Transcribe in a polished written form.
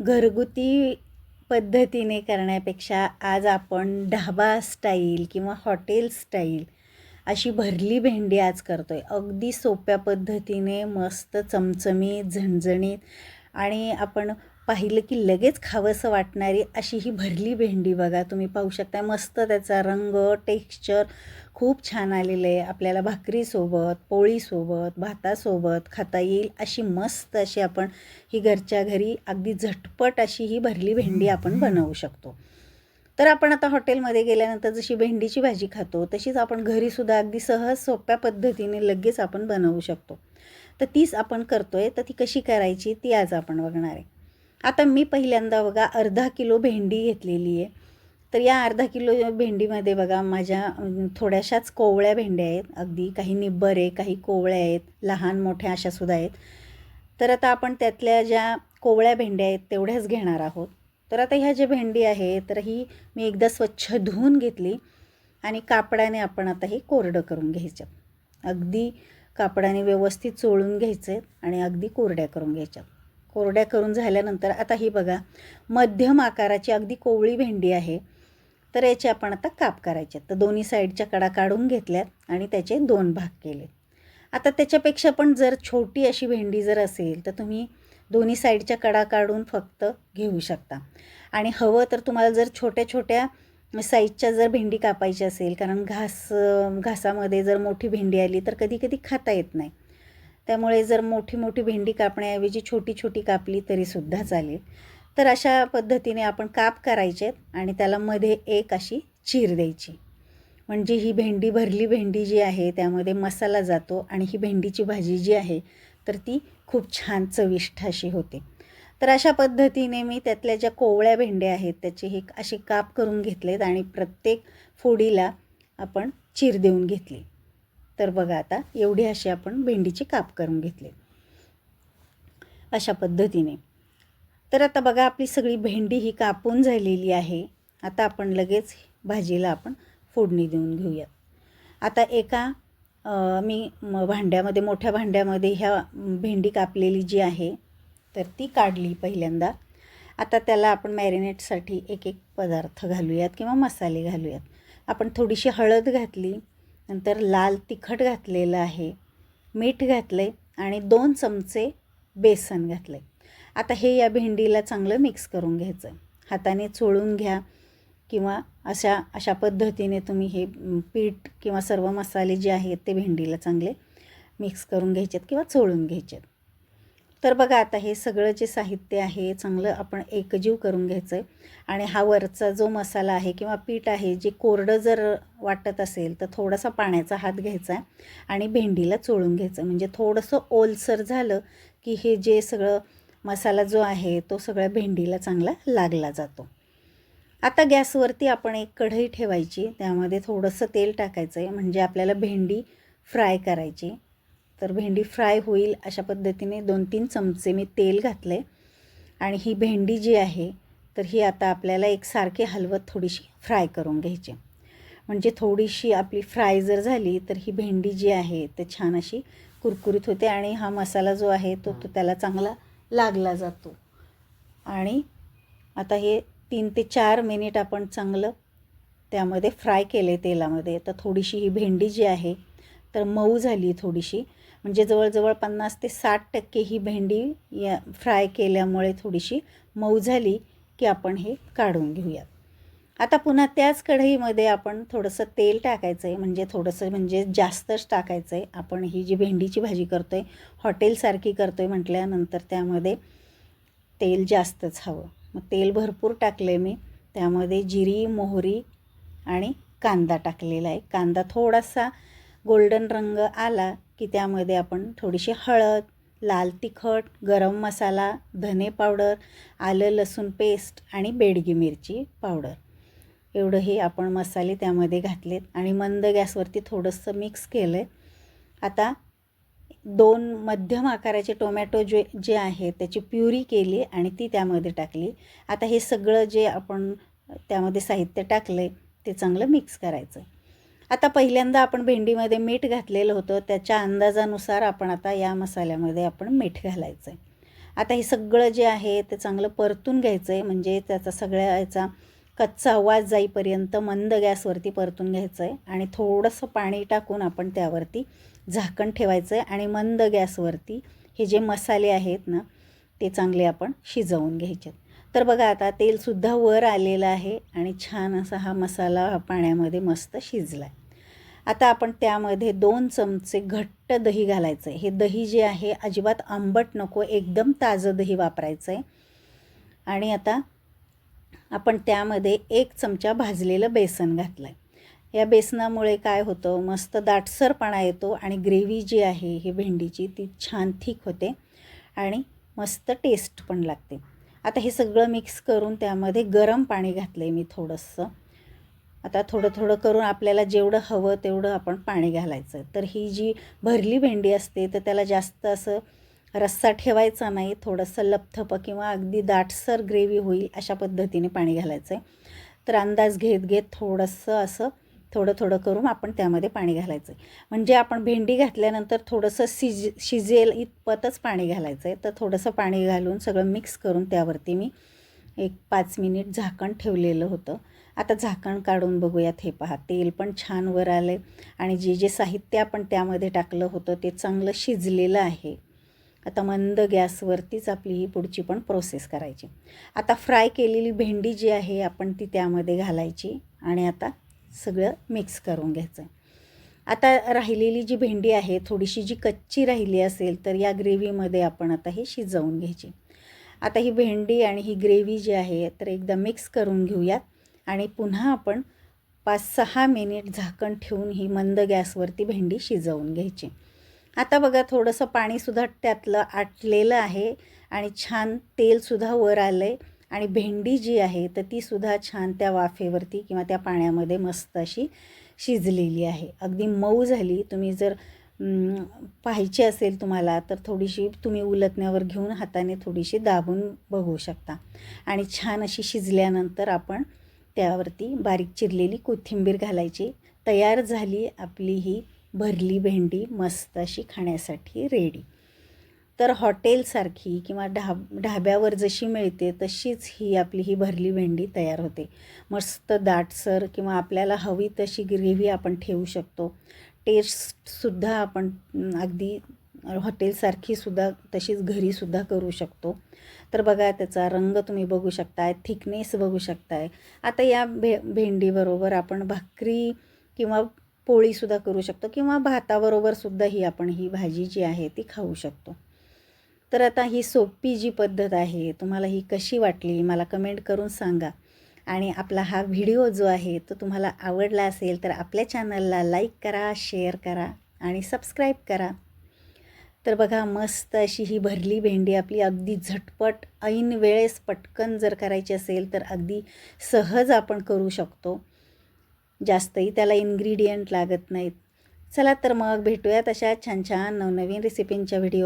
घरगुती पद्धतीने करण्यापेक्षा आज आपण ढाबा स्टाईल किंवा हॉटेल स्टाईल अशी भरली भेंडी आज करतो आहे. अगदी सोप्या पद्धतीने मस्त चमचमीत, झणझणीत आणि आपण पाहिलं की लगेच खावंसं वाटणारी अशी ही भरली भेंडी बघा. तुम्ही पाहू शकता मस्त त्याचा रंग, टेक्स्चर खूप छान आलेलं आहे. आपल्याला भाकरीसोबत, पोळीसोबत, भातासोबत खाता येईल अशी मस्त अशी आपण ही घरच्या घरी अगदी झटपट अशी ही भरली भेंडी आपण बनवू शकतो. तर आपण आता हॉटेलमध्ये गेल्यानंतर जशी भेंडीची भाजी खातो तशीच आपण घरीसुद्धा अगदी सहज सोप्या पद्धतीने लगेच आपण बनवू शकतो. तर तीच आपण करतो आहे. तर ती कशी करायची ती आज आपण बघणार आहे. आता मी पहिल्यांदा बघा अर्धा किलो भेंडी घेतलेली आहे. तर या अर्धा किलो भेंडीमध्ये बघा माझ्या थोड्याशाच कोवळ्या भेंड्या आहेत. अगदी काही निब्बर आहे, काही कोवळ्या आहेत, लहान मोठ्या अशासुद्धा आहेत. तर आता आपण त्यातल्या ज्या कोवळ्या भेंड्या आहेत तेवढ्याच घेणार आहोत. तर आता ह्या ज्या भेंडी आहे तर ही मी एकदा स्वच्छ धुवून घेतली आणि कापडाने आपण आता हे कोरडं करून घ्यायचं. अगदी कापडाने व्यवस्थित चोळून घ्यायचे आणि अगदी कोरड्या करून घ्यायच्या. कोरड्या करून झाल्यानंतर आता ही बघा मध्यम आकाराची अगदी कोवळी भेंडी आहे. तर याचे आपण आता काप करायचे. तर दोन्ही साईडच्या कडा काढून घेतल्यात आणि त्याचे 2 भाग केले. आता त्याच्यापेक्षा पण जर छोटी अशी भेंडी जर असेल तर तुम्ही दोन्ही साईडच्या कडा काढून फक्त घेऊ शकता. आणि हवं तर तुम्हाला जर छोट्या छोट्या साईजच्या जर भेंडी कापायची असेल, कारण घासामध्ये जर मोठी भेंडी आली तर कधी कधी खाता येत नाही. त्यामुळे जर मोठी मोठी भेंडी कापण्याऐवजी छोटी छोटी कापली तरीसुद्धा चालेल. तर अशा पद्धतीने आपण काप करायचे आणि त्याला मध्ये एक अशी चीर द्यायची. म्हणजे ही भेंडी भरली भेंडी जी आहे त्यामध्ये मसाला जातो आणि ही भेंडीची भाजी जी आहे तर ती खूप छान चविष्ट अशी होते. तर अशा पद्धतीने मी त्यातल्या ज्या कोवळ्या भेंड्या आहेत त्याचे हे असे काप करून घेतलेत आणि प्रत्येक फोडीला आपण चीर देऊन घेतली. तर बघा आता एवढी अशी आपण भेंडीचे काप करून घेतले अशा पद्धतीने. तर आता बघा आपली सगळी भेंडी ही कापून झालेली आहे. आता आपण लगेच भाजीला आपण फोडणी देऊन घेऊयात. आता एका मी भांड्यामध्ये मोठ्या भांड्यामध्ये ह्या भेंडी कापलेली जी आहे तर ती काढली पहिल्यांदा. आता त्याला आपण मॅरिनेटसाठी एक एक पदार्थ घालूयात किंवा मसाले घालूयात. आपण थोडीशी हळद घातली, नंतर लाल तिखट घातलेलं आहे, मीठ घातले आणि 2 चमचे बेसन घातले. आता हे या भेंडीला चांगलं मिक्स करून घ्यायचं. हाताने चोळून घ्या किंवा अशा पद्धतीने तुम्ही हे पीठ किंवा सर्व मसाले जे आहेत ते भेंडीला चांगले मिक्स करून घ्यायचेत किंवा चोळून घ्यायचेत. तर बघा आता हे सगळं जे साहित्य आहे चांगलं आपण एकजीव करून घ्यायचं आहे. आणि हा वरचा जो मसाला आहे किंवा पीठ आहे जे कोरडं जर वाटत असेल तर थोडासा पाण्याचा हात घ्यायचा आणि भेंडीला चोळून घ्यायचं. म्हणजे थोडंसं ओलसर झालं की हे जे सगळं मसाला जो आहे तो सगळ्या भेंडीला चांगला लागला जातो. आता गॅसवरती आपण एक कढई ठेवायची, त्यामध्ये थोडंसं तेल टाकायचं आहे म्हणजे आपल्याला भेंडी फ्राय करायची. तर भेंडी फ्राय होईल अशा पद्धतीने 2-3 चमचे मी तेल घातले आणि ही भेंडी जी आहे तर ही आता आपल्याला एकसारखी हलवत थोडीशी फ्राय करून घ्यायची. म्हणजे थोडीशी आपली फ्राय जर झाली तर ही भेंडी जी आहे ते छान अशी कुरकुरीत होते आणि हा मसाला जो आहे तो त्याला चांगला लागला जातो. आणि आता हे 3 ते 4 मिनिट आपण चांगलं त्यामध्ये फ्राय केले तेलामध्ये. तर थोडीशी ही भेंडी जी आहे तर मऊ झाली थोडीशी, म्हणजे जवळजवळ 50 ते 60% ही भेंडी या फ्राय केल्यामुळे थोडीशी मऊ झाली की आपण हे काढून घेऊयात. आता पुन्हा त्याच कढईमध्ये आपण थोडंसं तेल टाकायचं आहे, म्हणजे थोडंसं म्हणजे जास्तच टाकायचं आहे. आपण ही जी भेंडीची भाजी करतो आहे हॉटेलसारखी करतो आहे म्हटल्यानंतर त्यामध्ये तेल जास्तच हवं. मग तेल भरपूर टाकले मी. त्यामध्ये जिरी, मोहरी आणि कांदा टाकलेला आहे. कांदा थोडासा गोल्डन रंग आला की त्यामध्ये आपण थोडीशी हळद, लाल तिखट, गरम मसाला, धने पावडर, आलं लसूण पेस्ट आणि बेडगी मिरची पावडर एवढं हे आपण मसाले त्यामध्ये घातलेत आणि मंद गॅसवरती थोडंसं मिक्स केलं आहे. आता 2 मध्यम आकाराचे टोमॅटो जे आहे त्याची प्युरी केली आणि ती त्यामध्ये टाकली. आता हे सगळं जे आपण त्यामध्ये साहित्य टाकलं ते चांगलं मिक्स करायचं. आता पहिल्यांदा आपण भेंडीमध्ये मीठ घातलेलं होतं त्याच्या अंदाजानुसार आपण आता या मसाल्यामध्ये आपण मीठ घालायचं आहे. आता हे सगळं जे आहे ते चांगलं परतून घ्यायचं आहे, म्हणजे त्याचा सगळ्या याचा कच्चा आवाज जाईपर्यंत मंद गॅसवरती परतून घ्यायचं आहे आणि थोडंसं पाणी टाकून आपण त्यावरती झाकण ठेवायचं आहे आणि मंद गॅसवरती हे जे मसाले आहेत ना ते चांगले आपण शिजवून घ्यायचे. तर बघा आता तेलसुद्धा वर आलेलं आहे आणि छान असा हा मसाला पाण्यामध्ये मस्त शिजला आहे. आता आपण त्यामध्ये 2 चमचे घट्ट दही घालायचं आहे. हे दही जे आहे अजिबात आंबट नको, एकदम ताजं दही वापरायचं आहे. आणि आता आपण त्यामध्ये 1 चमचा भाजलेलं बेसन घातलं आहे. या बेसनामुळे काय होतं, मस्त दाटसरपणा येतो आणि ग्रेव्ही जी आहे ही भेंडीची ती छान थिक होते आणि मस्त टेस्ट पण लागते. आता हे सगळं मिक्स करून त्यामध्ये गरम पाणी घातलं आहे मी थोडंसं. आता थोडं थोडं करून आपल्याला जेवढं हवं तेवढं आपण पाणी घालायचं. तर ही जी भरली भेंडी असते तर त्याला जास्त असं रस्सा ठेवायचा नाही, थोडंसं लपथपं किंवा अगदी दाटसर ग्रेव्ही होईल अशा पद्धतीने पाणी घालायचं आहे. तर अंदाज घेत घेत थोडंसं असं थोडं थोडं करून आपण त्यामध्ये पाणी घालायचं आहे. म्हणजे आपण भेंडी घातल्यानंतर थोडंसं शिजेल इतपतच पाणी घालायचं आहे. तर थोडंसं पाणी घालून सगळं मिक्स करून त्यावरती मी एक 5 मिनिट झाकण ठेवलेलं होतं. आता झाकण काढून बघूयात. हे पहा, तेल पण छान वर आलं आणि जे जे साहित्य आपण त्यामध्ये टाकलं होतं ते चांगलं शिजलेलं आहे. आता मंद गॅसवरतीच आपली ही पुढची पण प्रोसेस करायची. आता फ्राय केलेली भेंडी जी आहे आपण ती त्यामध्ये घालायची आणि आता सगळं मिक्स करून घ्यायचं. आता राहिलेली जी भेंडी आहे थोडीशी जी कच्ची राहिली असेल तर या ग्रेव्हीमध्ये आपण आता हे शिजवून घ्यायची. आता ही भेंडी आणि ही ग्रेव्ही जी आहे तर एकदा मिक्स करून घेऊयात आणि पुन्हा आपण 5-6 मिनिट झाकण ठेवून ही मंद गॅसवरती भेंडी शिजवून घ्यायची. आता बघा थोडंसं पाणीसुद्धा त्यातलं आटलेलं आहे आणि छान तेलसुद्धा वर आलं आहे आणि भेंडी जी आहे तर तीसुद्धा छान त्या वाफेवरती किंवा त्या पाण्यामध्ये मस्त अशी शिजलेली आहे, अगदी मऊ झाली. तुम्ही जर पाहायची असेल तुम्हाला तर थोडीशी तुम्ही उलटण्यावर घेऊन हाताने थोडीशी दाबून बघू शकता. आणि छान अशी शिजल्यानंतर आपण त्यावरती बारीक चिरलेली कोथिंबीर घालायची. तयार झाली आपली ही भरली भेंडी मस्त अशी खाण्यासाठी रेडी. तर हॉटेलसारखी किंवा ढाब्यावर जशी मिळते तशीच ही आपली ही भरली भेंडी तयार होते. मस्त दाटसर किंवा आपल्याला हवी तशी ग्रेव्ही आपण ठेवू शकतो. टेस्टसुद्धा आपण अगदी हॉटेलसारखीसुद्धा तशीच घरीसुद्धा करू शकतो. तर बघा त्याचा रंग तुम्ही बघू शकताय, थिकनेस बघू शकताय. आता या भेंडीबरोबर आपण भाकरी किंवा पोळीसुद्धा करू शकतो किंवा भाताबरोबरसुद्धा ही आपण ही भाजी जी आहे ती खाऊ शकतो. तर आता ही सोपी जी पद्धत आहे तुम्हाला ही कशी वाटली मला कमेंट करून सांगा. आणि आपला हा व्हिडिओ जो आहे तो तुम्हाला आवडला असेल तर आपल्या चॅनलला लाईक करा, शेअर करा आणि सबस्क्राईब करा. तर बघा मस्त अशी ही भरली भेंडी आपली अगदी झटपट ऐन वेळेस पटकन जर करायची असेल तर अगदी सहज आपण करू शकतो. जास्तही त्याला इन्ग्रेडियंट लागत नाहीत. चला तर मग भेटूयात अशा छान छान नवनवीन रेसिपींच्या व्हिडिओ.